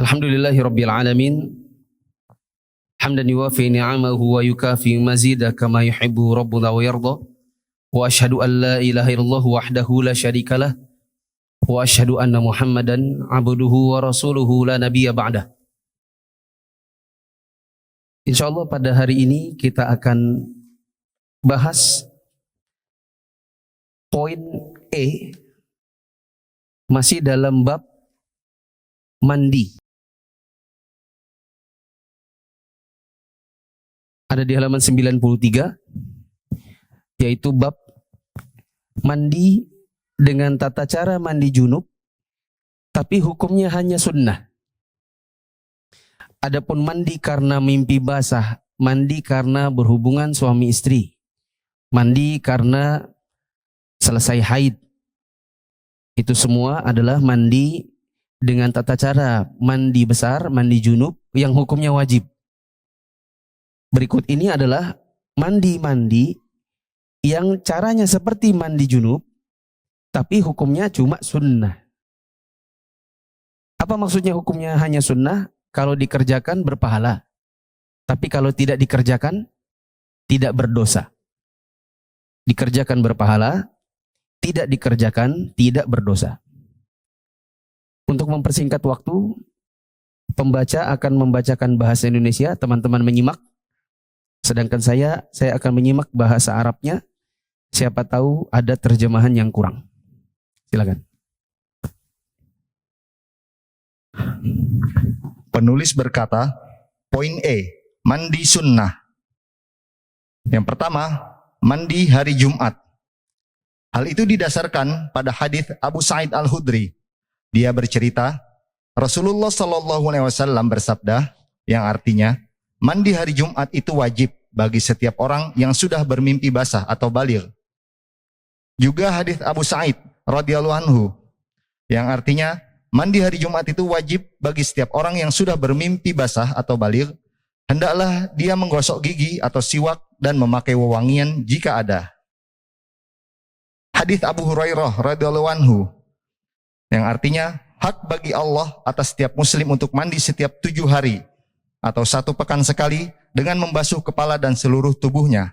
Alhamdulillahi Rabbil Alamin. Hamdan yuwafi ni'amahu wa yukafi mazida kama yuhibbu Rabbuna wa yarda. Wa ashhadu an la ilaha illallah wahdahu la syarikalah. Wa ashhadu anna Muhammadan abduhu wa rasuluhu la nabiyya ba'dah. Insyaallah pada hari ini kita akan bahas poin E, masih dalam bab mandi. Ada di halaman 93, yaitu bab mandi dengan tata cara mandi junub, tapi hukumnya hanya sunnah. Adapun mandi karena mimpi basah, mandi karena berhubungan suami istri, mandi karena selesai haid, itu semua adalah mandi dengan tata cara mandi besar, mandi junub yang hukumnya wajib. Berikut ini adalah mandi-mandi yang caranya seperti mandi junub, tapi hukumnya cuma sunnah. Apa maksudnya hukumnya hanya sunnah? Kalau dikerjakan berpahala, tapi kalau tidak dikerjakan tidak berdosa. Dikerjakan berpahala, tidak dikerjakan tidak berdosa. Untuk mempersingkat waktu, pembaca akan membacakan bahasa Indonesia, teman-teman menyimak. Sedangkan saya akan menyimak bahasa Arabnya. Siapa tahu ada terjemahan yang kurang. Silakan. Penulis berkata, poin E, mandi sunnah. Yang pertama, mandi hari Jumat. Hal itu didasarkan pada hadis Abu Sa'id Al-Khudri. Dia bercerita, Rasulullah SAW bersabda, yang artinya, mandi hari Jumat itu wajib bagi setiap orang yang sudah bermimpi basah atau baligh. Juga hadis Abu Sa'id radhiyallahu anhu, yang artinya, mandi hari Jumat itu wajib bagi setiap orang yang sudah bermimpi basah atau baligh. Hendaklah dia menggosok gigi atau siwak dan memakai wewangian jika ada. Hadis Abu Hurairah radhiyallahu anhu, yang artinya hak bagi Allah atas setiap muslim untuk mandi setiap 7 hari atau 1 pekan sekali dengan membasuh kepala dan seluruh tubuhnya.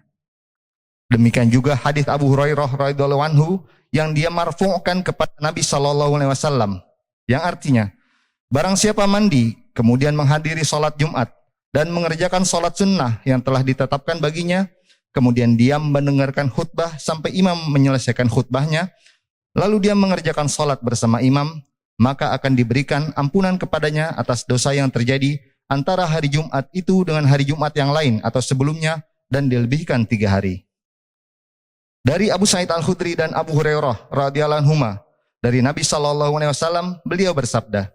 Demikian juga hadis Abu Hurairah radhiyallahu anhu yang dia marfu'kan kepada Nabi SAW, yang artinya, barang siapa mandi, kemudian menghadiri sholat Jumat, dan mengerjakan sholat sunnah yang telah ditetapkan baginya, kemudian dia mendengarkan khutbah sampai imam menyelesaikan khutbahnya, lalu dia mengerjakan sholat bersama imam, maka akan diberikan ampunan kepadanya atas dosa yang terjadi antara hari Jumat itu dengan hari Jumat yang lain atau sebelumnya, dan dilebihkan 3 hari. Dari Abu Sa'id Al-Khudri dan Abu Hurairah radhiyallahu anhuma, dari Nabi SAW, beliau bersabda,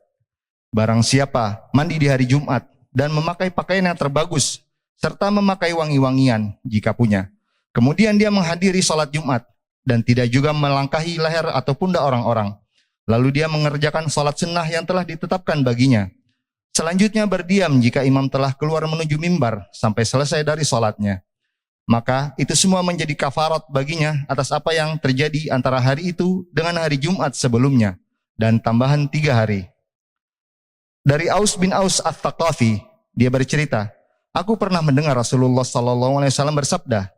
barang siapa mandi di hari Jumat dan memakai pakaian yang terbagus, serta memakai wangi-wangian jika punya, kemudian dia menghadiri sholat Jumat, dan tidak juga melangkahi leher atau pundak orang-orang, lalu dia mengerjakan sholat sunnah yang telah ditetapkan baginya, selanjutnya berdiam jika imam telah keluar menuju mimbar sampai selesai dari sholatnya, maka itu semua menjadi kafarat baginya atas apa yang terjadi antara hari itu dengan hari Jumat sebelumnya, dan tambahan 3 hari. Dari Aus bin Aus Ats-Tsaqafi, dia bercerita, aku pernah mendengar Rasulullah SAW bersabda,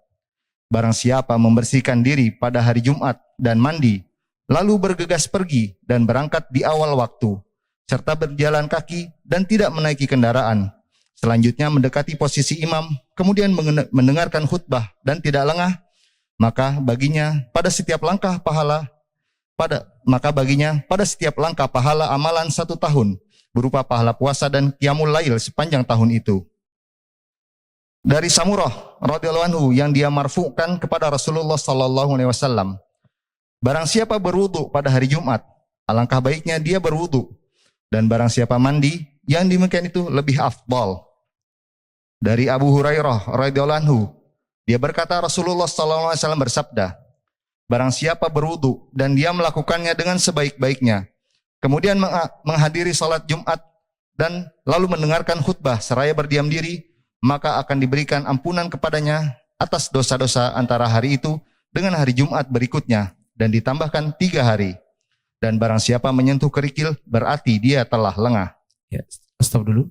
barang siapa membersihkan diri pada hari Jumat dan mandi, lalu bergegas pergi dan berangkat di awal waktu, serta berjalan kaki dan tidak menaiki kendaraan, selanjutnya mendekati posisi imam, kemudian mendengarkan khutbah dan tidak lengah, maka baginya pada setiap langkah pahala amalan 1 tahun, berupa pahala puasa dan qiyamul lail sepanjang tahun itu. Dari Samurah radhiyallahu anhu yang dia marfu'kan kepada Rasulullah SAW, barang siapa berwudu pada hari Jumat, alangkah baiknya dia berwudu, dan barang siapa mandi, yang demikian itu lebih afdal. Dari Abu Hurairah radhiyallahu anhu, dia berkata Rasulullah SAW bersabda, barang siapa berwudu dan dia melakukannya dengan sebaik-baiknya, kemudian menghadiri salat Jumat dan lalu mendengarkan khutbah seraya berdiam diri, maka akan diberikan ampunan kepadanya atas dosa-dosa antara hari itu dengan hari Jumat berikutnya, dan ditambahkan 3 hari. Dan barang siapa menyentuh kerikil, berarti dia telah lengah. Ya. Stop dulu.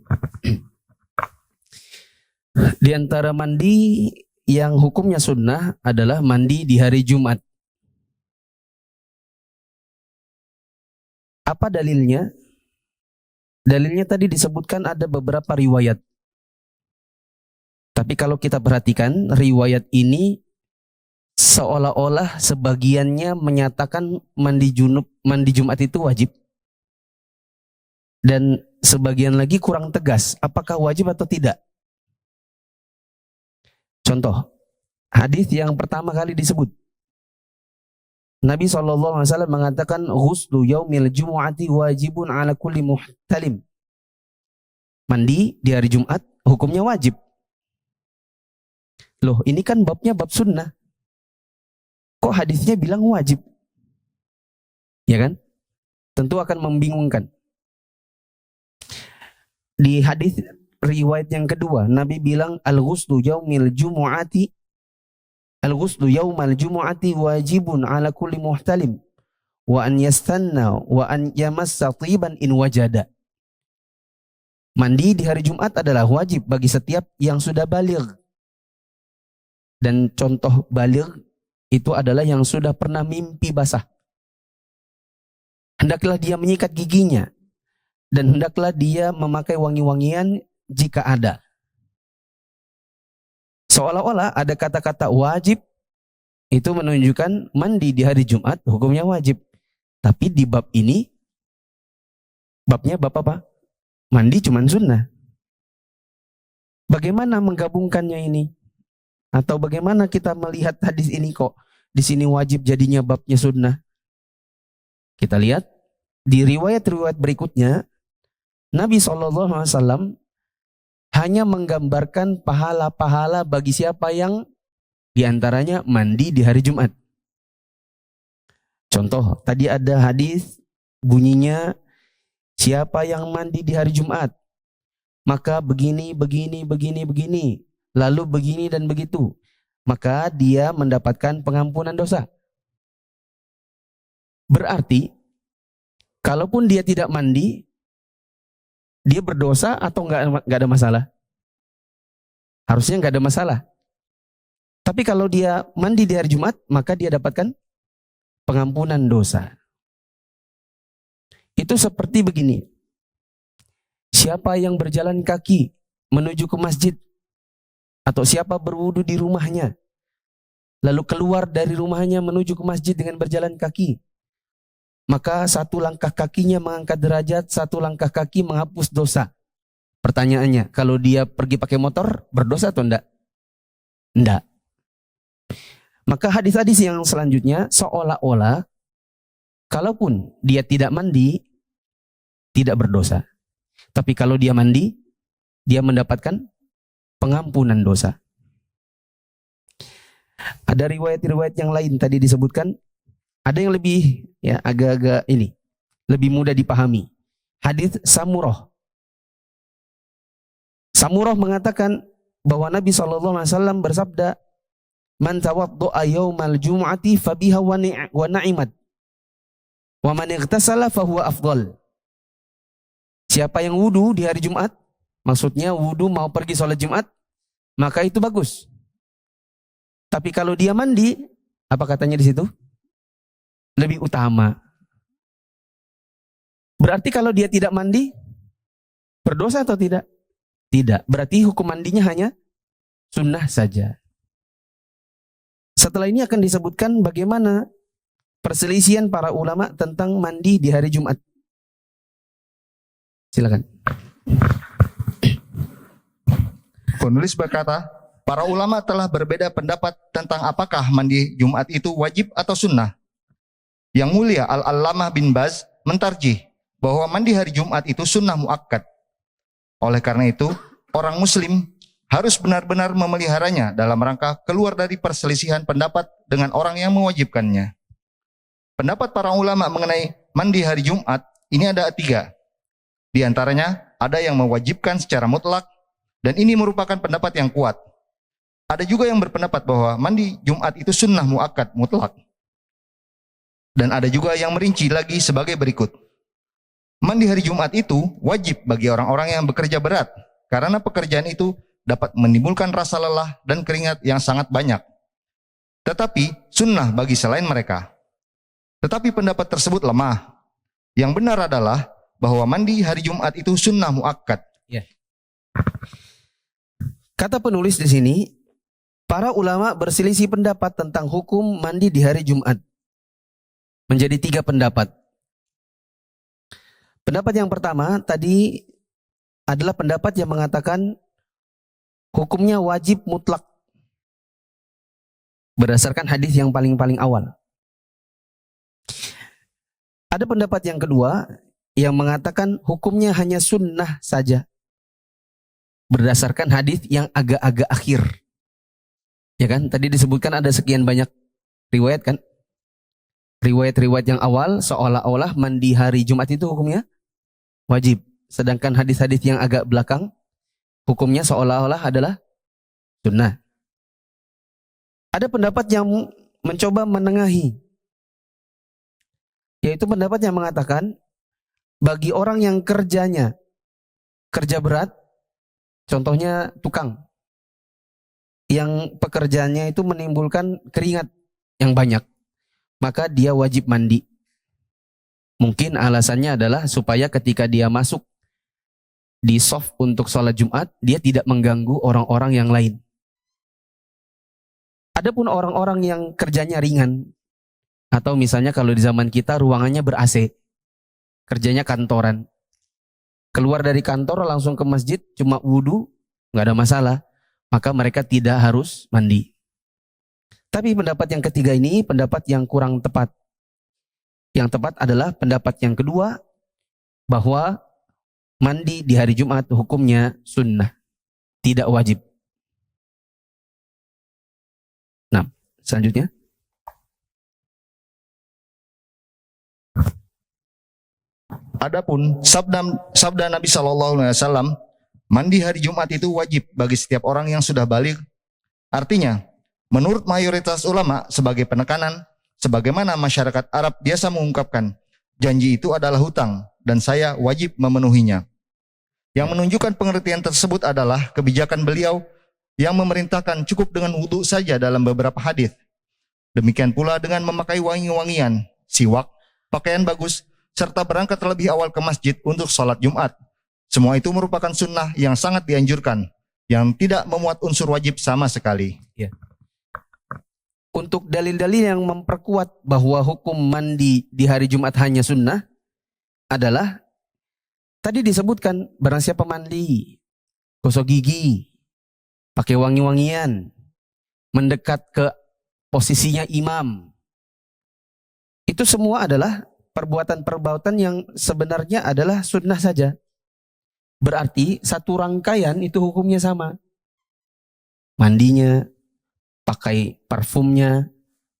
Di antara mandi yang hukumnya sunnah adalah mandi di hari Jumat. Apa dalilnya? Dalilnya tadi disebutkan ada beberapa riwayat. Tapi kalau kita perhatikan riwayat ini seolah-olah sebagiannya menyatakan mandi Jumat itu wajib. Dan sebagian lagi kurang tegas, apakah wajib atau tidak. Contoh, hadis yang pertama kali disebut. Nabi SAW mengatakan, ghuslu yaumil jumu'ati wajibun ala kulli muhtalim. Mandi di hari Jumat, hukumnya wajib. Loh, ini kan babnya bab sunnah. Kok hadisnya bilang wajib? Ya kan? Tentu akan membingungkan. Di hadis riwayat yang kedua, Nabi bilang al-ghuslu yaumal jumu'ati wajibun ala kulli muhtalim wa an yastanna wa an yamassa tiban in wajada. Mandi di hari Jumat adalah wajib bagi setiap yang sudah baligh. Dan contoh baligh itu adalah yang sudah pernah mimpi basah. Hendaklah dia menyikat giginya dan hendaklah dia memakai wangi-wangian jika ada. Seolah-olah ada kata-kata wajib itu menunjukkan mandi di hari Jumat hukumnya wajib. Tapi di bab ini, babnya bab apa? Mandi cuman sunnah. Bagaimana menggabungkannya ini? Atau bagaimana kita melihat hadis ini kok di sini wajib jadinya babnya sunnah? Kita lihat di riwayat-riwayat berikutnya, Nabi SAW hanya menggambarkan pahala-pahala bagi siapa yang diantaranya mandi di hari Jumat. Contoh, tadi ada hadis bunyinya, siapa yang mandi di hari Jumat, maka begini, lalu begini dan begitu, maka dia mendapatkan pengampunan dosa. Berarti, kalaupun dia tidak mandi, dia berdosa atau nggak ada masalah? Harusnya nggak ada masalah. Tapi kalau dia mandi di hari Jumat, maka dia dapatkan pengampunan dosa. Itu seperti begini. Siapa yang berjalan kaki menuju ke masjid, atau siapa berwudu di rumahnya, lalu keluar dari rumahnya menuju ke masjid dengan berjalan kaki, maka satu langkah kakinya mengangkat derajat, satu langkah kaki menghapus dosa. Pertanyaannya, kalau dia pergi pakai motor, berdosa atau enggak? Enggak. Maka hadis-hadis yang selanjutnya seolah-olah kalaupun dia tidak mandi, tidak berdosa. Tapi kalau dia mandi, dia mendapatkan pengampunan dosa. Ada riwayat-riwayat yang lain tadi disebutkan, ada yang lebih ya agak-agak ini lebih mudah dipahami. Hadis Samurah. Samurah mengatakan bahwa Nabi SAW bersabda, man tawaddu'a yaumal jumu'ati fabiha wa na'imat wa man ightasala fahuwa afdal. Siapa yang wudu di hari Jumat, maksudnya wudu mau pergi sholat Jumat, maka itu bagus. Tapi kalau dia mandi, apa katanya di situ? Lebih utama. Berarti kalau dia tidak mandi, berdosa atau tidak? Tidak. Berarti hukum mandinya hanya sunnah saja. Setelah ini akan disebutkan bagaimana perselisihan para ulama tentang mandi di hari Jumat. Silakan. Penulis berkata, para ulama telah berbeda pendapat tentang apakah mandi Jumat itu wajib atau sunnah. Yang mulia Al-Allamah bin Baz mentarjih bahwa mandi hari Jumat itu sunnah muakkad. Oleh karena itu, orang muslim harus benar-benar memeliharanya dalam rangka keluar dari perselisihan pendapat dengan orang yang mewajibkannya. Pendapat para ulama mengenai mandi hari Jumat ini ada 3. Di antaranya ada yang mewajibkan secara mutlak, dan ini merupakan pendapat yang kuat. Ada juga yang berpendapat bahwa mandi Jumat itu sunnah muakkad mutlak. Dan ada juga yang merinci lagi sebagai berikut. Mandi hari Jumat itu wajib bagi orang-orang yang bekerja berat, karena pekerjaan itu dapat menimbulkan rasa lelah dan keringat yang sangat banyak. Tetapi sunnah bagi selain mereka. Tetapi pendapat tersebut lemah. Yang benar adalah bahwa mandi hari Jumat itu sunnah muakkad. Ya. Kata penulis di sini, para ulama berselisih pendapat tentang hukum mandi di hari Jumat. Menjadi 3 pendapat. Pendapat yang pertama tadi adalah pendapat yang mengatakan hukumnya wajib mutlak. Berdasarkan hadis yang paling awal. Ada pendapat yang kedua yang mengatakan hukumnya hanya sunnah saja. Berdasarkan hadis yang agak-agak akhir. Ya kan? Tadi disebutkan ada sekian banyak riwayat kan? Riwayat-riwayat yang awal seolah-olah mandi hari Jumat itu hukumnya wajib. Sedangkan hadis-hadis yang agak belakang hukumnya seolah-olah adalah sunnah. Ada pendapat yang mencoba menengahi. Yaitu pendapat yang mengatakan bagi orang yang kerjanya kerja berat, contohnya tukang, yang pekerjaannya itu menimbulkan keringat yang banyak, maka dia wajib mandi. Mungkin alasannya adalah supaya ketika dia masuk di shaf untuk sholat Jumat, dia tidak mengganggu orang-orang yang lain. Adapun orang-orang yang kerjanya ringan, atau misalnya kalau di zaman kita ruangannya ber-AC, kerjanya kantoran, keluar dari kantor langsung ke masjid, cuma wudhu, nggak ada masalah, maka mereka tidak harus mandi. Tapi pendapat yang ketiga ini pendapat yang kurang tepat. Yang tepat adalah pendapat yang kedua, bahwa mandi di hari Jumat hukumnya sunnah, tidak wajib. Nah, selanjutnya. Adapun sabda Nabi SAW, mandi hari Jumat itu wajib bagi setiap orang yang sudah baligh. Artinya, menurut mayoritas ulama sebagai penekanan, sebagaimana masyarakat Arab biasa mengungkapkan, janji itu adalah hutang dan saya wajib memenuhinya. Yang menunjukkan pengertian tersebut adalah kebijakan beliau yang memerintahkan cukup dengan wudu saja dalam beberapa hadis. Demikian pula dengan memakai wangi-wangian, siwak, pakaian bagus, serta berangkat terlebih awal ke masjid untuk sholat Jumat. Semua itu merupakan sunnah yang sangat dianjurkan, yang tidak memuat unsur wajib sama sekali. Ya. Untuk dalil-dalil yang memperkuat bahwa hukum mandi di hari Jumat hanya sunnah adalah tadi disebutkan barang siapa mandi, gosok gigi, pakai wangi-wangian, mendekat ke posisinya imam. Itu semua adalah perbuatan-perbuatan yang sebenarnya adalah sunnah saja. Berarti satu rangkaian itu hukumnya sama. Mandinya, pakai parfumnya,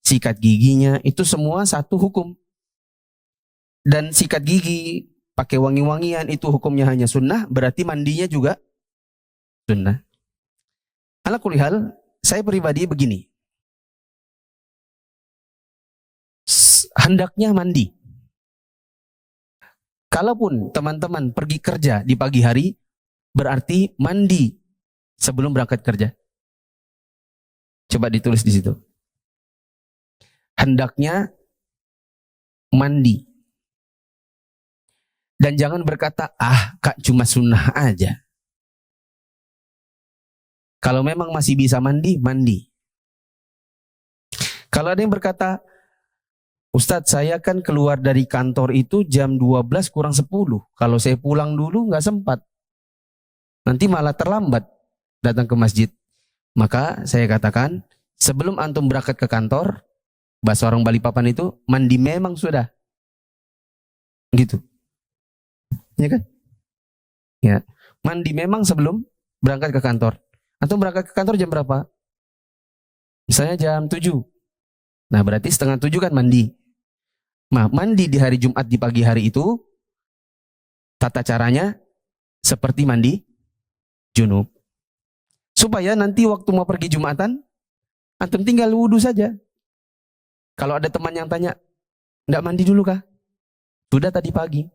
sikat giginya, itu semua satu hukum. Dan sikat gigi, pakai wangi-wangian, itu hukumnya hanya sunnah, berarti mandinya juga sunnah. Ala kulli hal, saya pribadi begini. Hendaknya mandi. Kalaupun teman-teman pergi kerja di pagi hari, berarti mandi sebelum berangkat kerja. Coba ditulis di situ. Hendaknya mandi. Dan jangan berkata, kak cuma sunnah aja. Kalau memang masih bisa mandi, mandi. Kalau ada yang berkata, Ustadz, saya kan keluar dari kantor itu jam 12 kurang 10. Kalau saya pulang dulu nggak sempat. Nanti malah terlambat datang ke masjid. Maka saya katakan, sebelum antum berangkat ke kantor, bahasa orang Balikpapan itu, mandi memang sudah. Gitu. Ya kan? Ya. Mandi memang sebelum berangkat ke kantor. Antum berangkat ke kantor jam berapa? Misalnya jam 7. Nah berarti setengah 7 kan mandi. Nah, mandi di hari Jumat di pagi hari itu tata caranya seperti mandi junub. Supaya nanti waktu mau pergi Jumatan, antum tinggal wudhu saja. Kalau ada teman yang tanya, enggak mandi dulu kah? Sudah tadi pagi.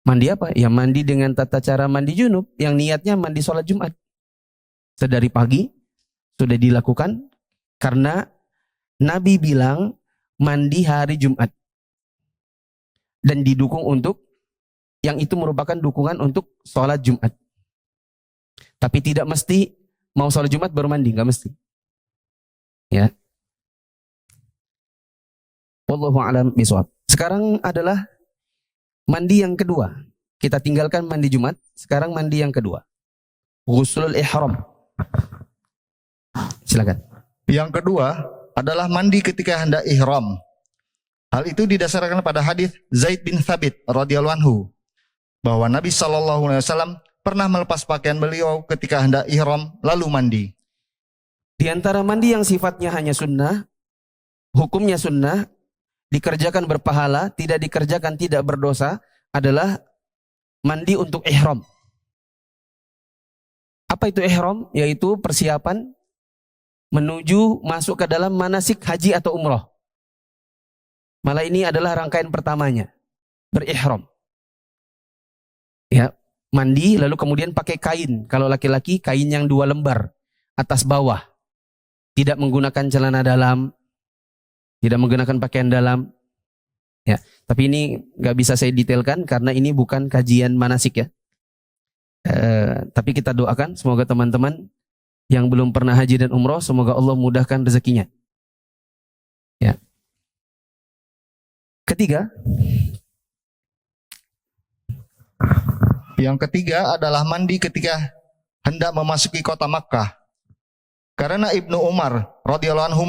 Mandi apa? Ya mandi dengan tata cara mandi junub yang niatnya mandi sholat Jumat. Sedari pagi sudah dilakukan karena Nabi bilang mandi hari Jumat. Dan didukung untuk, yang itu merupakan dukungan untuk sholat Jumat. Tapi tidak mesti mau sholat Jumat baru mandi, nggak mesti. Ya. Wallahu a'lam bishawab. Sekarang adalah mandi yang kedua. Kita tinggalkan mandi Jumat, sekarang mandi yang kedua. Ghuslul ihram. Silakan. Yang kedua adalah mandi ketika hendak ihram. Hal itu didasarkan pada hadis Zaid bin Thabit radhiyallahu anhu bahwa Nabi SAW pernah melepas pakaian beliau ketika hendak ihram lalu mandi. Di antara mandi yang sifatnya hanya sunnah, hukumnya sunnah, dikerjakan berpahala, tidak dikerjakan tidak berdosa, adalah mandi untuk ihram. Apa itu ihram? Yaitu persiapan menuju masuk ke dalam manasik haji atau umroh. Malah ini adalah rangkaian pertamanya, berihram. Ya, mandi lalu kemudian pakai kain. Kalau laki-laki kain yang 2 lembar atas bawah. Tidak menggunakan celana dalam, tidak menggunakan pakaian dalam. Ya, tapi ini nggak bisa saya detailkan karena ini bukan kajian manasik ya. Tapi kita doakan semoga teman-teman yang belum pernah haji dan umroh semoga Allah mudahkan rezekinya. Ya. Ketiga. Yang ketiga adalah mandi ketika hendak memasuki kota Makkah. Karena Ibnu Umar radhiyallahu anhu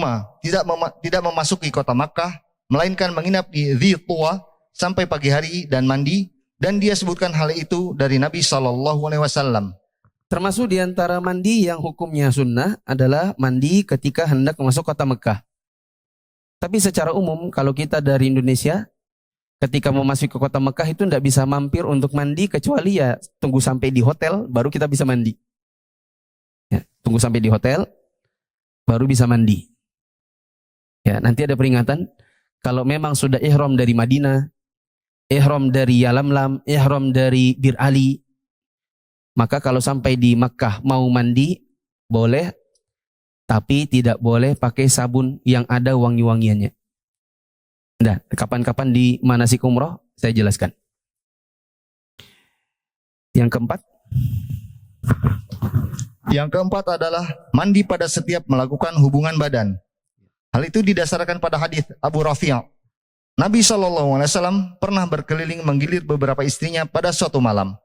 tidak memasuki kota Makkah, melainkan menginap di Dzituwa sampai pagi hari dan mandi, dan dia sebutkan hal itu dari Nabi SAW. Termasuk di antara mandi yang hukumnya sunnah adalah mandi ketika hendak masuk kota Mekah. Tapi secara umum kalau kita dari Indonesia, ketika mau masuk ke kota Mekah itu tidak bisa mampir untuk mandi kecuali ya tunggu sampai di hotel baru kita bisa mandi. Ya, tunggu sampai di hotel baru bisa mandi. Ya, nanti ada peringatan kalau memang sudah ihram dari Madinah, ihram dari Yalamlam, ihram dari Bir Ali, maka kalau sampai di Mekah mau mandi boleh, tapi tidak boleh pakai sabun yang ada wangi-wangiannya. Nah, kapan-kapan di manasik umroh saya jelaskan. Yang keempat. Yang keempat adalah mandi pada setiap melakukan hubungan badan. Hal itu didasarkan pada hadis Abu Rafi'. Nabi SAW pernah berkeliling menggilir beberapa istrinya pada suatu malam.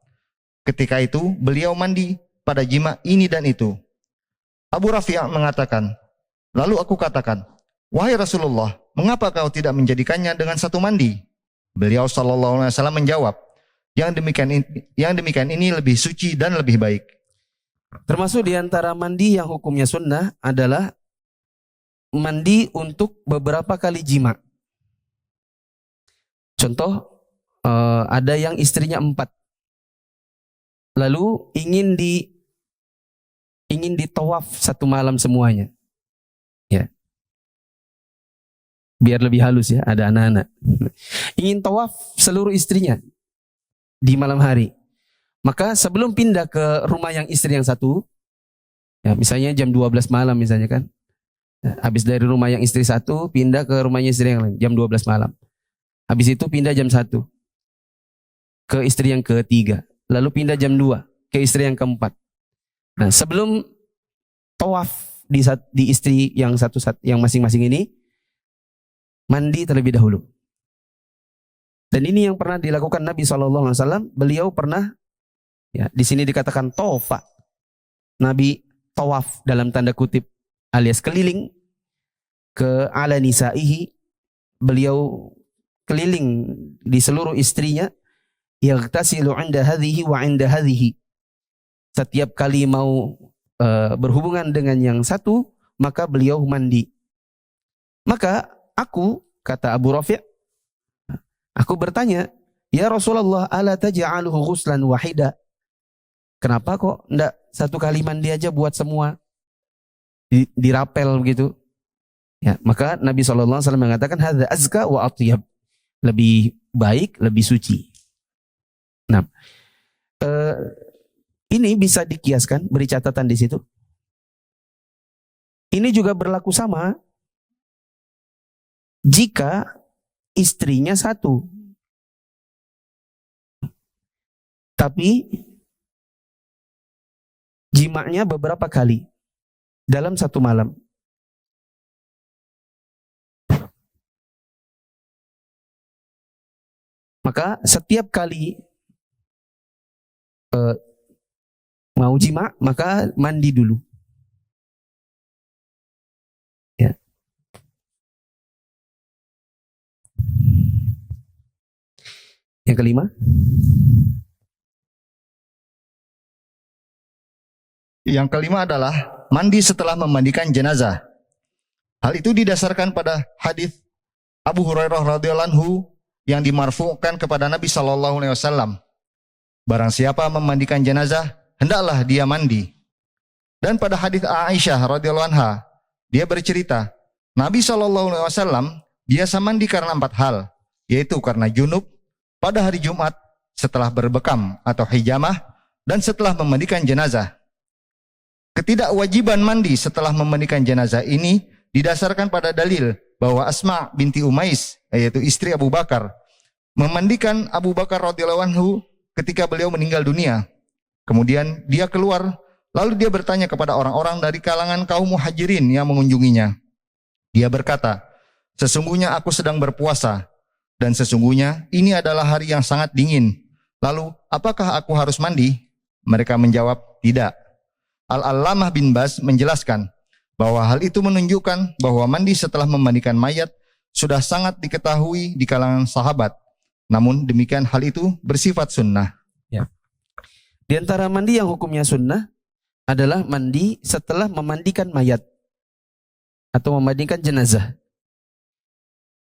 Ketika itu beliau mandi pada jima ini dan itu. Abu Rafi' mengatakan, lalu aku katakan, wahai Rasulullah, mengapa kau tidak menjadikannya dengan satu mandi? Beliau SAW menjawab, yang demikian ini lebih suci dan lebih baik. Termasuk di antara mandi yang hukumnya sunnah adalah mandi untuk beberapa kali jima. Contoh, ada yang istrinya 4. Lalu ingin ditawaf satu malam semuanya. Ya. Biar lebih halus ya, ada anak-anak. Ingin tawaf seluruh istrinya di malam hari. Maka sebelum pindah ke rumah yang istri yang satu, ya misalnya jam 12 malam misalnya kan. Habis dari rumah yang istri satu, pindah ke rumahnya istri yang lain, jam 12 malam. Habis itu pindah jam 1 ke istri yang ketiga. Lalu pindah jam 2 ke istri yang keempat. Nah, sebelum tawaf di istri yang yang masing-masing ini, mandi terlebih dahulu. Dan ini yang pernah dilakukan Nabi SAW. Beliau pernah, ya, di sini dikatakan tofa. Nabi tawaf dalam tanda kutip alias keliling ke ala nisaihi. Beliau keliling di seluruh istrinya. Yaghtasilu 'inda hadhihi wa 'inda hadhihi. Setiap kali mau berhubungan dengan yang satu, maka beliau mandi. Maka aku, kata Abu Rafi', aku bertanya, ya Rasulullah, ala taj'aluhu ghuslan wahida? Kenapa kok enggak satu kali mandi aja buat semua? Dirapel begitu. Ya, maka Nabi SAW mengatakan hadza azka wa atyab. Lebih baik, lebih suci. Nah, ini bisa dikiaskan, beri catatan di situ. Ini juga berlaku sama jika istrinya satu, tapi jimaknya beberapa kali dalam satu malam. Maka setiap kali mau jima, maka mandi dulu. Ya. Yang kelima. Yang kelima adalah mandi setelah memandikan jenazah. Hal itu didasarkan pada hadis Abu Hurairah radhiyallahu anhu yang dimarfu'kan kepada Nabi sallallahu alaihi wasallam. Barang siapa memandikan jenazah, hendaklah dia mandi. Dan pada hadis Aisyah radhiyallahu anha, dia bercerita, Nabi sallallahu alaihi wasallam biasa mandi karena 4 hal, yaitu karena junub, pada hari Jumat, setelah berbekam atau hijamah, dan setelah memandikan jenazah. Ketidakwajiban mandi setelah memandikan jenazah ini didasarkan pada dalil bahwa Asma binti Umais, yaitu istri Abu Bakar, memandikan Abu Bakar radhiyallahu anhu ketika beliau meninggal dunia. Kemudian dia keluar, lalu dia bertanya kepada orang-orang dari kalangan kaum muhajirin yang mengunjunginya. Dia berkata, sesungguhnya aku sedang berpuasa, dan sesungguhnya ini adalah hari yang sangat dingin. Lalu, apakah aku harus mandi? Mereka menjawab, tidak. Al-Allamah bin Baz menjelaskan bahwa hal itu menunjukkan bahwa mandi setelah memandikan mayat sudah sangat diketahui di kalangan sahabat. Namun demikian hal itu bersifat sunnah. Ya. Di antara mandi yang hukumnya sunnah adalah mandi setelah memandikan mayat atau memandikan jenazah.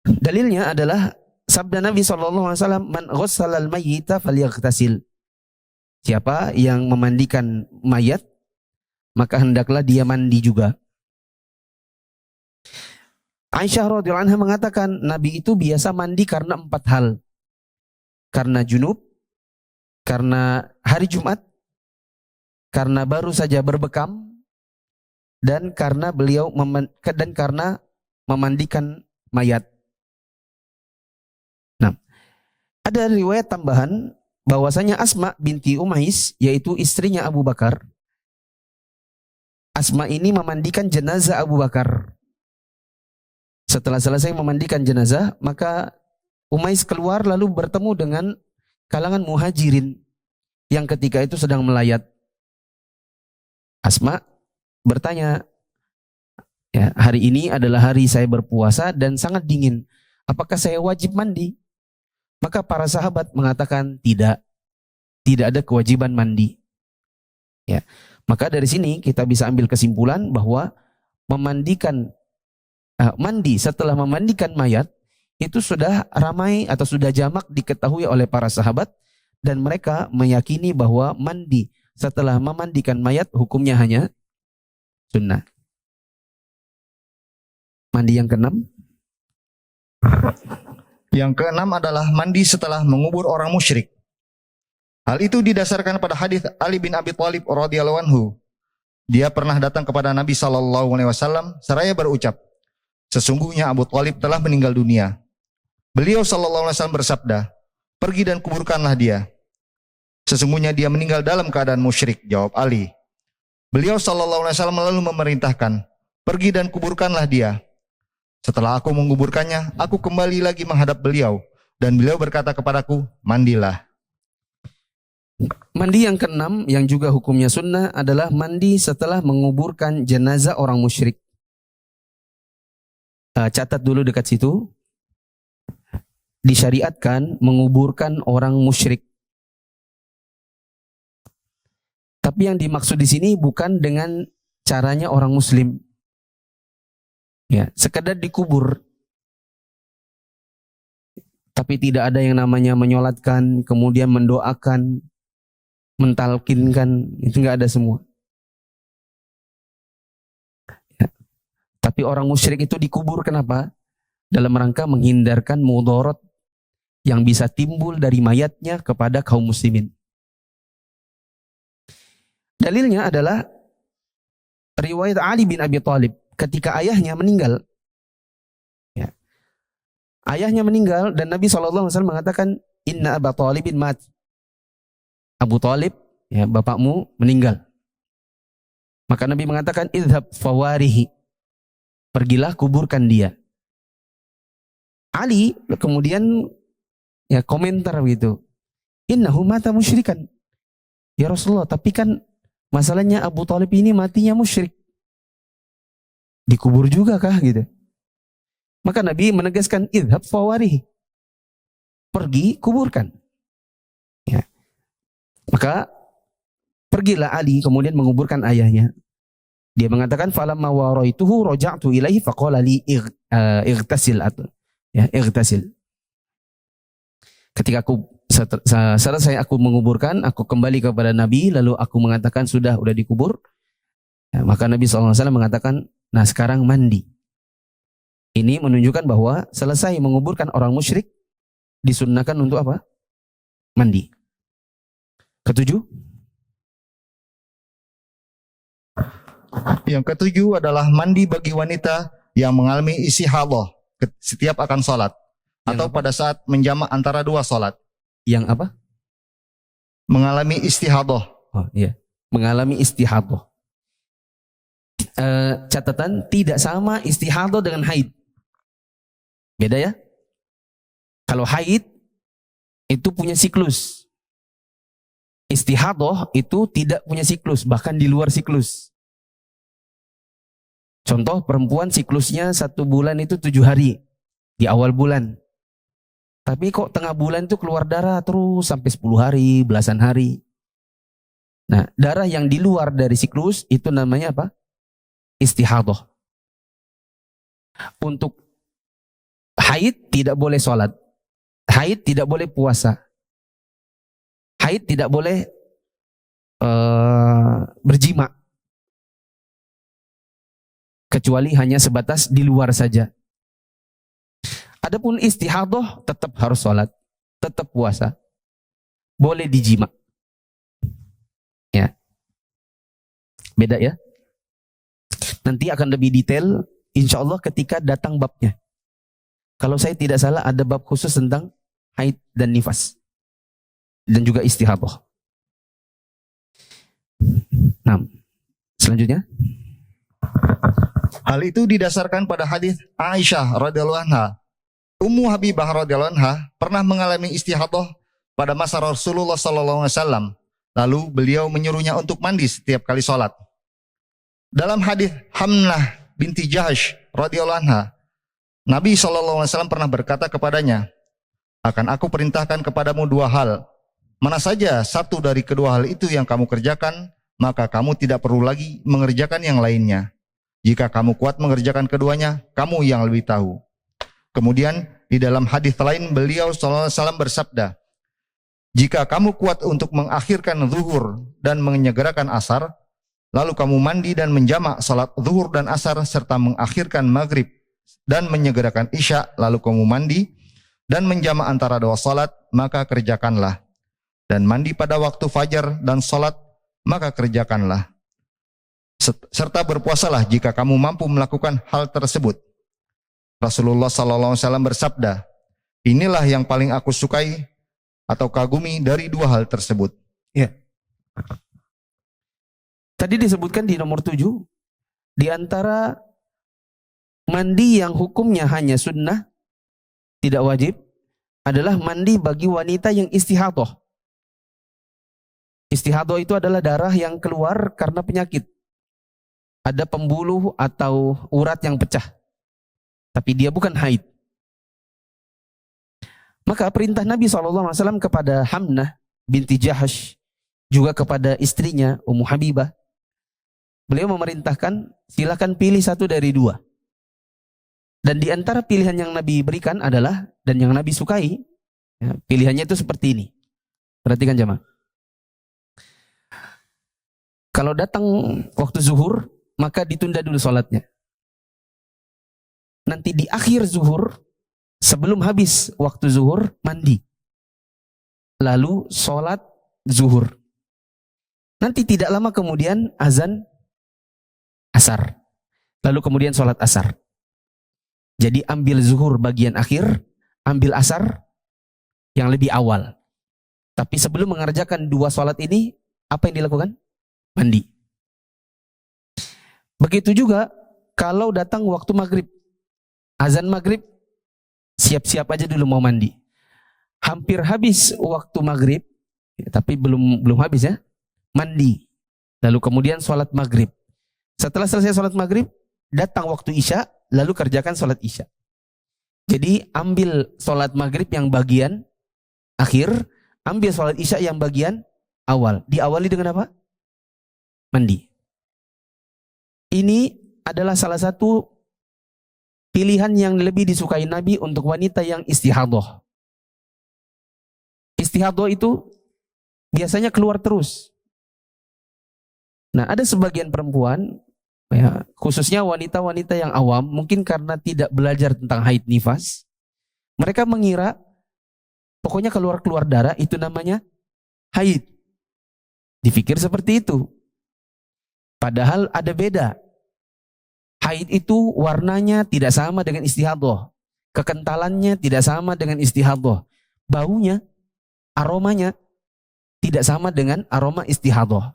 Dalilnya adalah sabda Nabi SAW, man ghassalal mayyita falyaghtasil. Siapa yang memandikan mayat, maka hendaklah dia mandi juga. Aisyah radhiyallahu anha mengatakan Nabi itu biasa mandi karena 4 hal. Karena junub, karena hari Jumat, karena baru saja berbekam, dan karena karena memandikan mayat. Nah, ada riwayat tambahan bahwasanya Asma binti Umais, yaitu istrinya Abu Bakar, Asma ini memandikan jenazah Abu Bakar. Setelah selesai memandikan jenazah, maka Umais keluar lalu bertemu dengan kalangan muhajirin yang ketika itu sedang melayat. Asma bertanya, ya, hari ini adalah hari saya berpuasa dan sangat dingin. Apakah saya wajib mandi? Maka para sahabat mengatakan tidak ada kewajiban mandi. Ya. Maka dari sini kita bisa ambil kesimpulan bahwa mandi setelah memandikan mayat itu sudah ramai atau sudah jamak diketahui oleh para sahabat, dan mereka meyakini bahwa mandi setelah memandikan mayat hukumnya hanya sunnah. Mandi yang keenam. Yang keenam adalah mandi setelah mengubur orang musyrik. Hal itu didasarkan pada hadis Ali bin Abi Thalib radhiyallahu anhu. Dia pernah datang kepada Nabi sallallahu alaihi wasallam seraya berucap, sesungguhnya Abu Thalib telah meninggal dunia. Beliau sallallahu alaihi wasallam bersabda, pergi dan kuburkanlah dia. Sesungguhnya dia meninggal dalam keadaan musyrik, jawab Ali. Beliau sallallahu alaihi wasallam lalu memerintahkan, pergi dan kuburkanlah dia. Setelah aku menguburkannya, aku kembali lagi menghadap beliau, dan beliau berkata kepadaku, mandilah. Mandi yang keenam yang juga hukumnya sunnah adalah mandi setelah menguburkan jenazah orang musyrik. Catat dulu dekat situ. Disyariatkan menguburkan orang musyrik. Tapi yang dimaksud di sini bukan dengan caranya orang muslim. Ya, sekedar dikubur. Tapi tidak ada yang namanya menyolatkan, kemudian mendoakan, mentalkinkan, itu enggak ada semua. Ya. Tapi orang musyrik itu dikubur kenapa? Dalam rangka menghindarkan mudarat yang bisa timbul dari mayatnya kepada kaum muslimin. Dalilnya adalah riwayat Ali bin Abi Thalib ketika ayahnya meninggal. Ya. Ayahnya meninggal dan Nabi SAW mengatakan, Inna Aba Thalibin mat. Abu Thalib, ya, bapakmu meninggal. Maka Nabi mengatakan, idhab fawarihi. Pergilah kuburkan dia. Ali kemudian ya komentar begitu. Innahu mata musyrikan. Ya Rasulullah, tapi kan masalahnya Abu Thalib ini matinya musyrik. Dikubur juga kah gitu. Maka Nabi menegaskan idhab fawarihi. Pergi kuburkan. Ya. Maka pergilah Ali kemudian menguburkan ayahnya. Dia mengatakan falamma waraituhu raja'tu ilaihi faqala li igtasil ya igtasil. Ketika aku selesai aku menguburkan, aku kembali kepada Nabi lalu aku mengatakan sudah dikubur. Ya, maka Nabi SAW mengatakan, nah sekarang mandi. Ini menunjukkan bahwa selesai menguburkan orang musyrik disunnahkan untuk apa? Mandi. Ketujuh. Yang ketujuh adalah mandi bagi wanita yang mengalami istihadhah setiap akan sholat atau pada saat menjamak antara dua sholat. Yang apa? Mengalami istihadhah. Oh iya, mengalami istihadhah. Catatan, tidak sama istihadhah dengan haid. Beda ya? Kalau haid itu punya siklus. Istihadhah itu tidak punya siklus, bahkan di luar siklus. Contoh, perempuan siklusnya 1 bulan itu 7 hari di awal bulan. Tapi kok tengah bulan itu keluar darah terus sampai 10 hari, belasan hari. Nah, darah yang di luar dari siklus itu namanya apa? Istihadhah. Untuk haid tidak boleh sholat. Haid tidak boleh puasa. Haid tidak boleh berjima. Kecuali hanya sebatas di luar saja. Adapun istihadhah tetap harus sholat, tetap puasa, boleh dijima. Ya, beda ya. Nanti akan lebih detail, insya Allah ketika datang babnya. Kalau saya tidak salah ada bab khusus tentang haid dan nifas dan juga istihadhah. Nah, selanjutnya. Hal itu didasarkan pada hadis Aisyah radhiyallahu anha. Ummu Habibah radhiyallahu anha pernah mengalami istihadhah pada masa Rasulullah sallallahu alaihi wasallam. Lalu beliau menyuruhnya untuk mandi setiap kali sholat. Dalam hadis Hamnah binti Jahash radhiyallahu anha, Nabi sallallahu alaihi wasallam pernah berkata kepadanya, akan aku perintahkan kepadamu 2 hal. Mana saja satu dari kedua hal itu yang kamu kerjakan, maka kamu tidak perlu lagi mengerjakan yang lainnya. Jika kamu kuat mengerjakan keduanya, kamu yang lebih tahu. Kemudian di dalam hadis lain beliau sallallahu alaihi wasallam bersabda, jika kamu kuat untuk mengakhirkan zuhur dan menyegerakan asar, lalu kamu mandi dan menjamak salat zuhur dan asar serta mengakhirkan maghrib dan menyegerakan isya, lalu kamu mandi dan menjamak antara 2 salat, maka kerjakanlah. Dan mandi pada waktu fajar dan salat, maka kerjakanlah. Serta berpuasalah jika kamu mampu melakukan hal tersebut. Rasulullah SAW bersabda, inilah yang paling aku sukai atau kagumi dari 2 hal tersebut. Ya. Tadi disebutkan di nomor 7, di antara mandi yang hukumnya hanya sunnah, tidak wajib, adalah mandi bagi wanita yang istihadhah. Istihadhah itu adalah darah yang keluar karena penyakit. Ada pembuluh atau urat yang pecah. Tapi dia bukan haid. Maka perintah Nabi SAW kepada Hamnah binti Jahash, juga kepada istrinya Ummu Habibah, beliau memerintahkan silakan pilih satu dari 2. Dan di antara pilihan yang Nabi berikan adalah, dan yang Nabi sukai, ya, pilihannya itu seperti ini. Perhatikan jemaah. Kalau datang waktu zuhur, maka ditunda dulu sholatnya. Nanti di akhir zuhur, Sebelum habis waktu zuhur, mandi. Lalu sholat zuhur. Nanti tidak lama kemudian azan asar. Lalu kemudian sholat asar. Jadi ambil zuhur bagian akhir, ambil asar yang lebih awal. Tapi sebelum mengerjakan dua sholat ini, apa yang dilakukan? Mandi. Begitu juga kalau datang waktu maghrib. Azan maghrib, siap-siap aja dulu mau mandi. Hampir habis waktu maghrib, tapi belum habis ya, mandi. Lalu kemudian sholat maghrib. Setelah selesai sholat maghrib, datang waktu isya, lalu kerjakan sholat isya. Jadi ambil sholat maghrib yang bagian akhir, ambil sholat isya yang bagian awal. Diawali dengan apa? Mandi. Ini adalah salah satu pilihan yang lebih disukai Nabi untuk wanita yang istihadah. Istihadah itu biasanya keluar terus. Nah, ada sebagian perempuan, ya, khususnya wanita-wanita yang awam, mungkin karena tidak belajar tentang haid nifas, mereka mengira pokoknya keluar-keluar darah itu namanya haid. Dipikir seperti itu. Padahal ada beda. Haid itu warnanya tidak sama dengan istihadah. Kekentalannya tidak sama dengan istihadah. Baunya, aromanya tidak sama dengan aroma istihadah.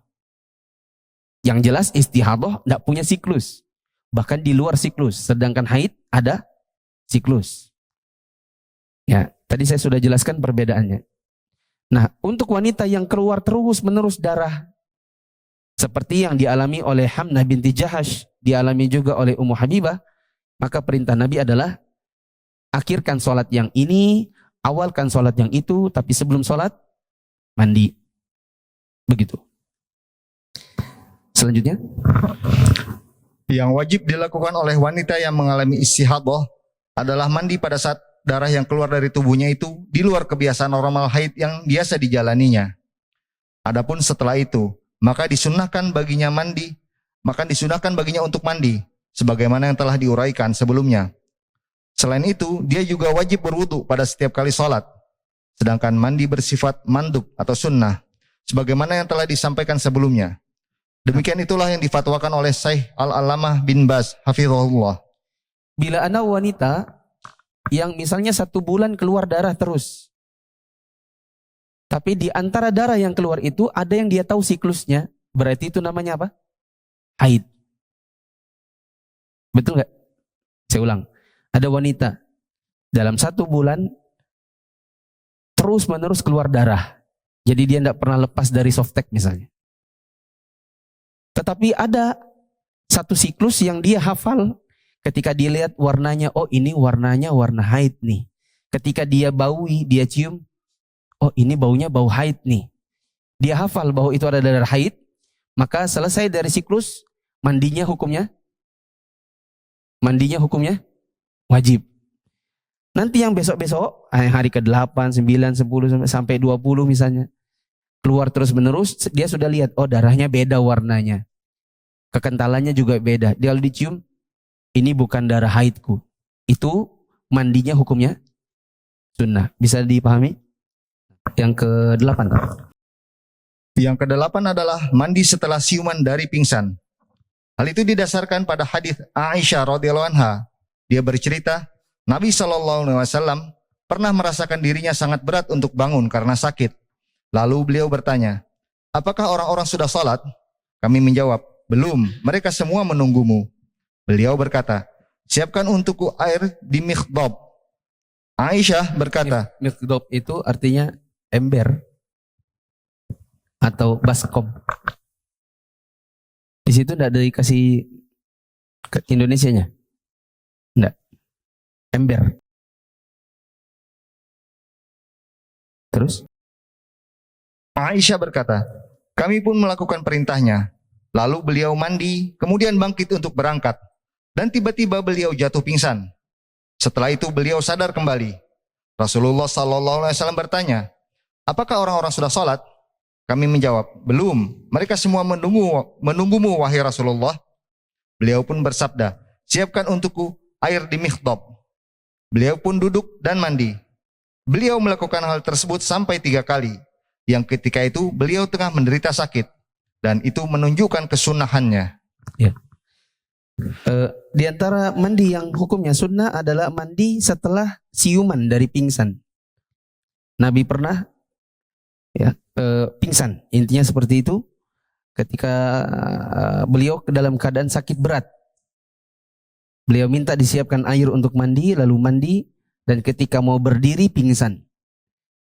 Yang jelas istihadah tidak punya siklus. Bahkan di luar siklus. Sedangkan haid ada siklus. Ya, tadi saya sudah jelaskan perbedaannya. Nah, untuk wanita yang keluar terus-menerus darah, seperti yang dialami oleh Hamnah binti Jahash, dialami juga oleh Ummu Habibah, maka perintah Nabi adalah akhirkan sholat yang ini, awalkan sholat yang itu, tapi sebelum sholat, mandi. Begitu. Selanjutnya. Yang wajib dilakukan oleh wanita yang mengalami istihadah adalah mandi pada saat darah yang keluar dari tubuhnya itu di luar kebiasaan normal haid yang biasa dijalaninya. Adapun setelah itu, maka disunahkan baginya untuk mandi, sebagaimana yang telah diuraikan sebelumnya. Selain itu, dia juga wajib berwudu pada setiap kali sholat, sedangkan mandi bersifat mandub atau sunnah, sebagaimana yang telah disampaikan sebelumnya. Demikian itulah yang difatwakan oleh Syekh Al-Allamah bin Baz, hafizahullah. Bila ada wanita yang misalnya 1 bulan keluar darah terus, tapi di antara darah yang keluar itu ada yang dia tahu siklusnya, berarti itu namanya apa? Haid. Betul nggak? Saya ulang. Ada wanita dalam 1 bulan terus menerus keluar darah. Jadi dia tidak pernah lepas dari softtek misalnya. Tetapi ada satu siklus yang dia hafal ketika dilihat warnanya, oh ini warnanya warna haid nih. Ketika dia baui, dia cium, oh ini baunya bau haid nih. Dia hafal bahwa itu ada darah haid, maka selesai dari siklus, mandinya hukumnya wajib. Nanti yang besok-besok, hari ke-8, 9, 10, sampai 20 misalnya, keluar terus menerus, dia sudah lihat, oh darahnya beda warnanya. Kekentalannya juga beda. Dia kalau dicium, ini bukan darah haidku. Itu mandinya hukumnya sunnah. Bisa dipahami? Yang ke-8. Yang ke-8 adalah mandi setelah siuman dari pingsan. Hal itu didasarkan pada hadis Aisyah radhiyallahu anha. Dia bercerita, Nabi SAW pernah merasakan dirinya sangat berat untuk bangun karena sakit. Lalu beliau bertanya, apakah orang-orang sudah sholat? Kami menjawab, belum, mereka semua menunggumu. Beliau berkata, siapkan untukku air di mikhdab. Aisyah berkata, Mikhdab itu artinya ember atau baskom. Di situ tidak ada dikasih ke Indonesianya? Enggak. Ember. Terus? Aisyah berkata, kami pun melakukan perintahnya. Lalu beliau mandi, kemudian bangkit untuk berangkat. Dan tiba-tiba beliau jatuh pingsan. Setelah itu beliau sadar kembali. Rasulullah SAW bertanya, apakah orang-orang sudah sholat? Kami menjawab, belum. Mereka semua menunggumu wahai Rasulullah. Beliau pun bersabda, siapkan untukku air di mikhdab. Beliau pun duduk dan mandi. Beliau melakukan hal tersebut sampai 3 kali. Yang ketika itu beliau tengah menderita sakit. Dan itu menunjukkan kesunahannya. Ya. Di antara mandi yang hukumnya sunnah adalah mandi setelah siuman dari pingsan. Nabi pernah pingsan, intinya seperti itu. Ketika beliau dalam keadaan sakit berat, beliau minta disiapkan air untuk mandi, lalu mandi, dan ketika mau berdiri pingsan.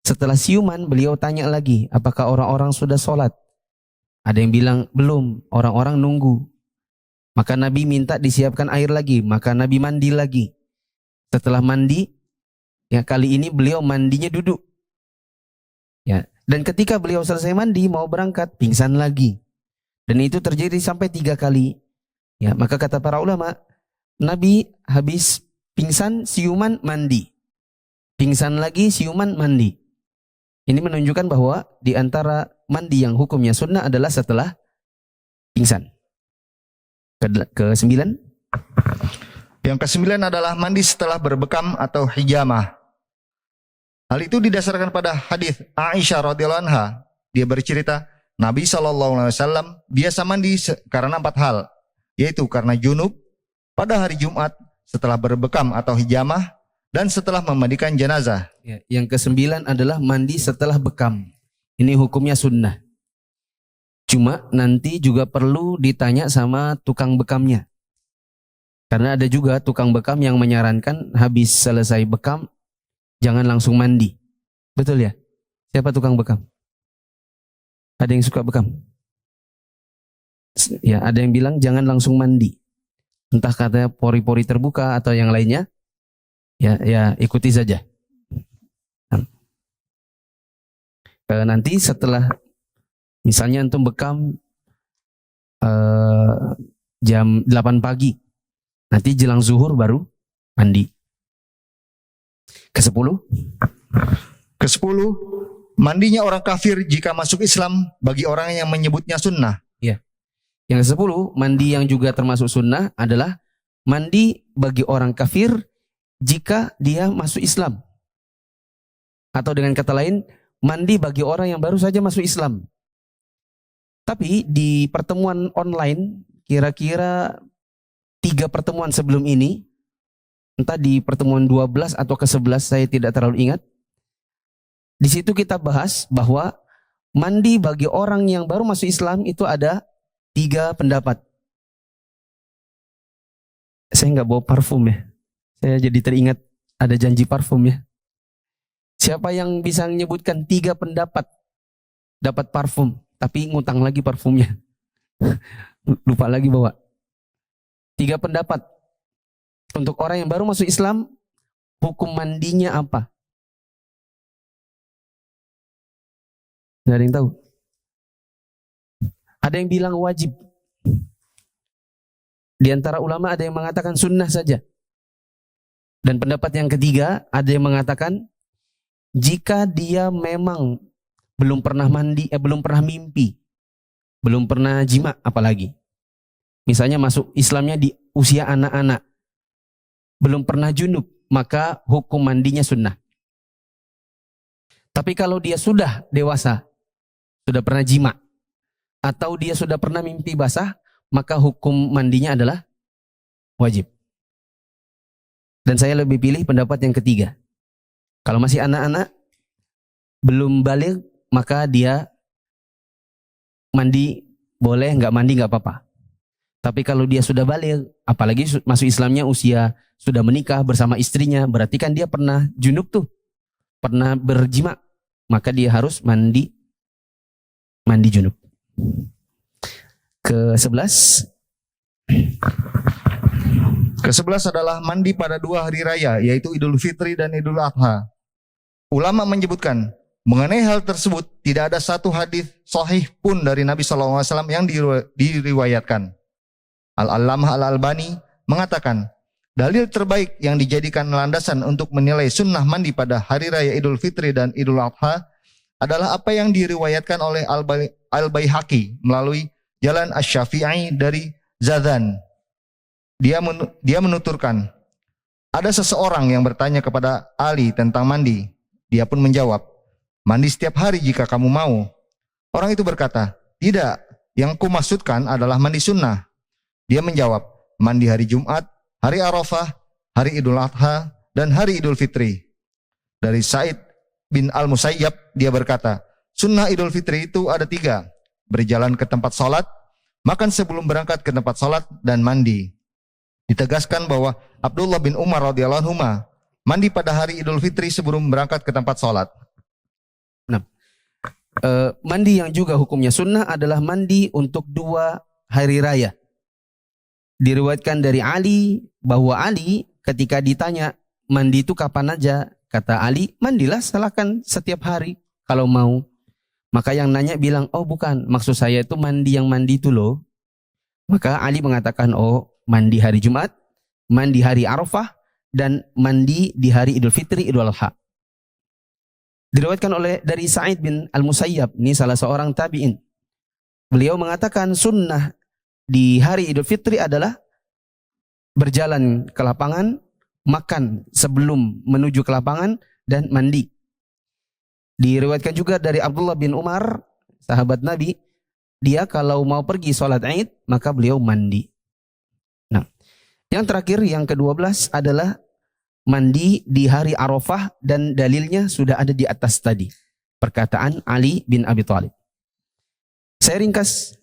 Setelah siuman beliau tanya lagi, apakah orang-orang sudah sholat? Ada yang bilang belum, orang-orang nunggu. Maka Nabi minta disiapkan air lagi, maka Nabi mandi lagi. Setelah mandi, kali ini beliau mandinya duduk. Dan ketika beliau selesai mandi mau berangkat, pingsan lagi. Dan itu terjadi sampai 3 kali. Maka kata para ulama, Nabi habis pingsan, siuman, mandi. Pingsan lagi, siuman, mandi. Ini menunjukkan bahwa di antara mandi yang hukumnya sunnah adalah setelah pingsan. Ke-9. Yang ke-9 adalah mandi setelah berbekam atau hijamah. Hal itu didasarkan pada hadis Aisyah radhiyallahu anha. Dia bercerita, Nabi SAW biasa mandi karena 4 hal, yaitu karena junub, pada hari Jumat, setelah berbekam atau hijamah, dan setelah memandikan jenazah. Yang ke-9 adalah mandi setelah bekam. Ini hukumnya sunnah. Cuma nanti juga perlu ditanya sama tukang bekamnya. Karena ada juga tukang bekam yang menyarankan habis selesai bekam, jangan langsung mandi. Betul ya? Siapa tukang bekam? Ada yang suka bekam? Ada yang bilang jangan langsung mandi. Entah katanya pori-pori terbuka atau yang lainnya. Ya ikuti saja. Nanti setelah misalnya antum bekam jam 8 pagi. Nanti jelang zuhur baru mandi. Ke-10. Ke-10, mandinya orang kafir jika masuk Islam bagi orang yang menyebutnya sunnah. Yang ke-10, mandi yang juga termasuk sunnah adalah mandi bagi orang kafir jika dia masuk Islam. Atau dengan kata lain, mandi bagi orang yang baru saja masuk Islam. Tapi di pertemuan online, kira-kira 3 pertemuan sebelum ini, entah di pertemuan 12 atau ke-11, saya tidak terlalu ingat. Di situ kita bahas bahwa mandi bagi orang yang baru masuk Islam itu ada 3 pendapat. Saya nggak bawa parfum ya. Saya jadi teringat ada janji parfum ya. Siapa yang bisa menyebutkan 3 pendapat dapat parfum, tapi ngutang lagi parfumnya. Lupa lagi bawa. 3 pendapat. Untuk orang yang baru masuk Islam, hukum mandinya apa? Nggak ada yang tahu. Ada yang bilang wajib. Di antara ulama ada yang mengatakan sunnah saja. Dan pendapat yang ketiga, ada yang mengatakan jika dia memang belum pernah mandi, belum pernah mimpi, belum pernah jima apalagi. Misalnya masuk Islamnya di usia anak-anak, belum pernah junub, maka hukum mandinya sunnah. Tapi kalau dia sudah dewasa, sudah pernah jima, atau dia sudah pernah mimpi basah, maka hukum mandinya adalah wajib. Dan saya lebih pilih pendapat yang ketiga. Kalau masih anak-anak, belum balik, maka dia mandi boleh, nggak mandi nggak apa-apa. Tapi kalau dia sudah balik, apalagi masuk Islamnya usia sudah menikah bersama istrinya, berarti kan dia pernah junub tuh, pernah berjima, maka dia harus mandi junub. Ke-11. Ke-11 adalah mandi pada 2 hari raya, yaitu Idul Fitri dan Idul Adha. Ulama menyebutkan, mengenai hal tersebut tidak ada satu hadis sahih pun dari Nabi SAW yang diriwayatkan. Al-Allamah Al-Albani mengatakan, dalil terbaik yang dijadikan landasan untuk menilai sunnah mandi pada hari raya Idul Fitri dan Idul Adha adalah apa yang diriwayatkan oleh Al-Baihaqi melalui jalan Asy-Syafi'i dari Zadzan. Dia menuturkan, ada seseorang yang bertanya kepada Ali tentang mandi. Dia pun menjawab, mandi setiap hari jika kamu mau. Orang itu berkata, tidak, yang kumaksudkan adalah mandi sunnah. Dia menjawab, mandi hari Jumat, hari Arafah, hari Idul Adha, dan hari Idul Fitri. Dari Sa'id bin Al-Musayyab, dia berkata, sunnah Idul Fitri itu ada 3. Berjalan ke tempat sholat, makan sebelum berangkat ke tempat sholat, dan mandi. Ditegaskan bahwa Abdullah bin Umar radhiyallahu anhu mandi pada hari Idul Fitri sebelum berangkat ke tempat sholat. Nah, mandi yang juga hukumnya sunnah adalah mandi untuk 2 hari raya. Diriwayatkan dari Ali bahwa Ali ketika ditanya mandi itu kapan aja, kata Ali, mandilah silakan setiap hari kalau mau. Maka yang nanya bilang, oh bukan, maksud saya itu mandi yang mandi itu loh. Maka Ali mengatakan, oh mandi hari Jumat, mandi hari Arafah, dan mandi di hari Idul Fitri, Idul Adha. Diriwayatkan dari Sa'id bin Al-Musayyab, ini salah seorang tabi'in. Beliau mengatakan sunnah di hari Idul Fitri adalah berjalan ke lapangan, makan sebelum menuju ke lapangan, dan mandi. Diriwayatkan juga dari Abdullah bin Umar, sahabat Nabi, dia kalau mau pergi sholat Id, maka beliau mandi. Nah, yang terakhir, yang ke-12 adalah mandi di hari Arafah, dan dalilnya sudah ada di atas tadi. Perkataan Ali bin Abi Thalib. Saya ringkas,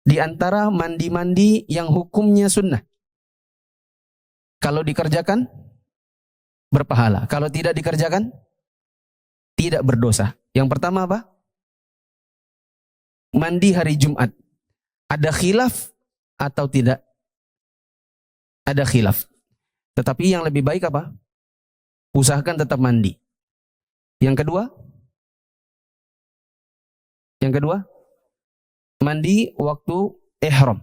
di antara mandi-mandi yang hukumnya sunnah. Kalau dikerjakan, berpahala. Kalau tidak dikerjakan, tidak berdosa. Yang pertama apa? Mandi hari Jumat. Ada khilaf atau tidak? Ada khilaf. Tetapi yang lebih baik apa? Usahakan tetap mandi. Yang kedua? Yang kedua? Mandi waktu ihram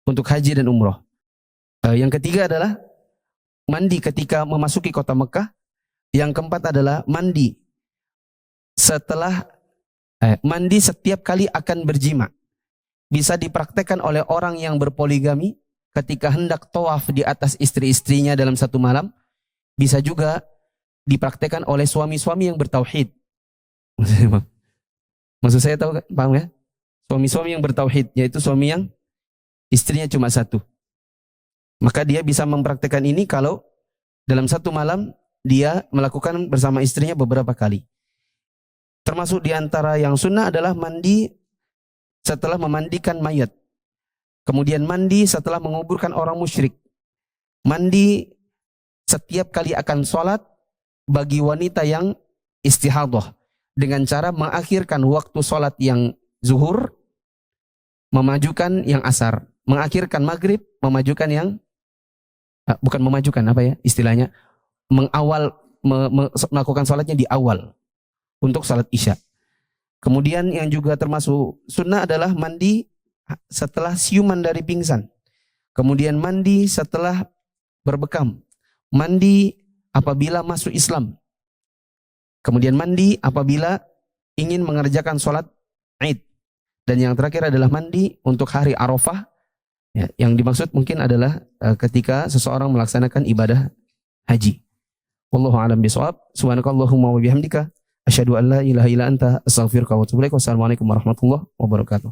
untuk haji dan umroh. Yang ketiga adalah mandi ketika memasuki kota Mekah. Yang keempat adalah mandi mandi setiap kali akan berjima. Bisa dipraktekkan oleh orang yang berpoligami ketika hendak tawaf di atas istri-istrinya dalam satu malam. Bisa juga dipraktekkan oleh suami-suami yang bertauhid. Maksud saya tahu, paham ya? Suami-suami yang bertauhid, yaitu suami yang istrinya cuma satu. Maka dia bisa mempraktekkan ini kalau dalam satu malam dia melakukan bersama istrinya beberapa kali. Termasuk di antara yang sunnah adalah mandi setelah memandikan mayat. Kemudian mandi setelah menguburkan orang musyrik. Mandi setiap kali akan sholat bagi wanita yang istihadah. Dengan cara mengakhirkan waktu sholat yang zuhur, memajukan yang asar. Mengakhirkan maghrib, memajukan yang, bukan memajukan, apa ya istilahnya, melakukan sholatnya di awal. Untuk salat isya. Kemudian yang juga termasuk sunnah adalah mandi setelah siuman dari pingsan. Kemudian mandi setelah berbekam. Mandi apabila masuk Islam. Kemudian mandi apabila ingin mengerjakan sholat Id. Dan yang terakhir adalah mandi untuk hari Arafah. Ya, yang dimaksud mungkin adalah ketika seseorang melaksanakan ibadah haji. Wallahu a'lam bishawab. Subhanakallahumma wa bihamdika asyhadu an la ilaha illa anta astaghfiruka wa atubu ilaik. Wassalamualaikum warahmatullahi wabarakatuh.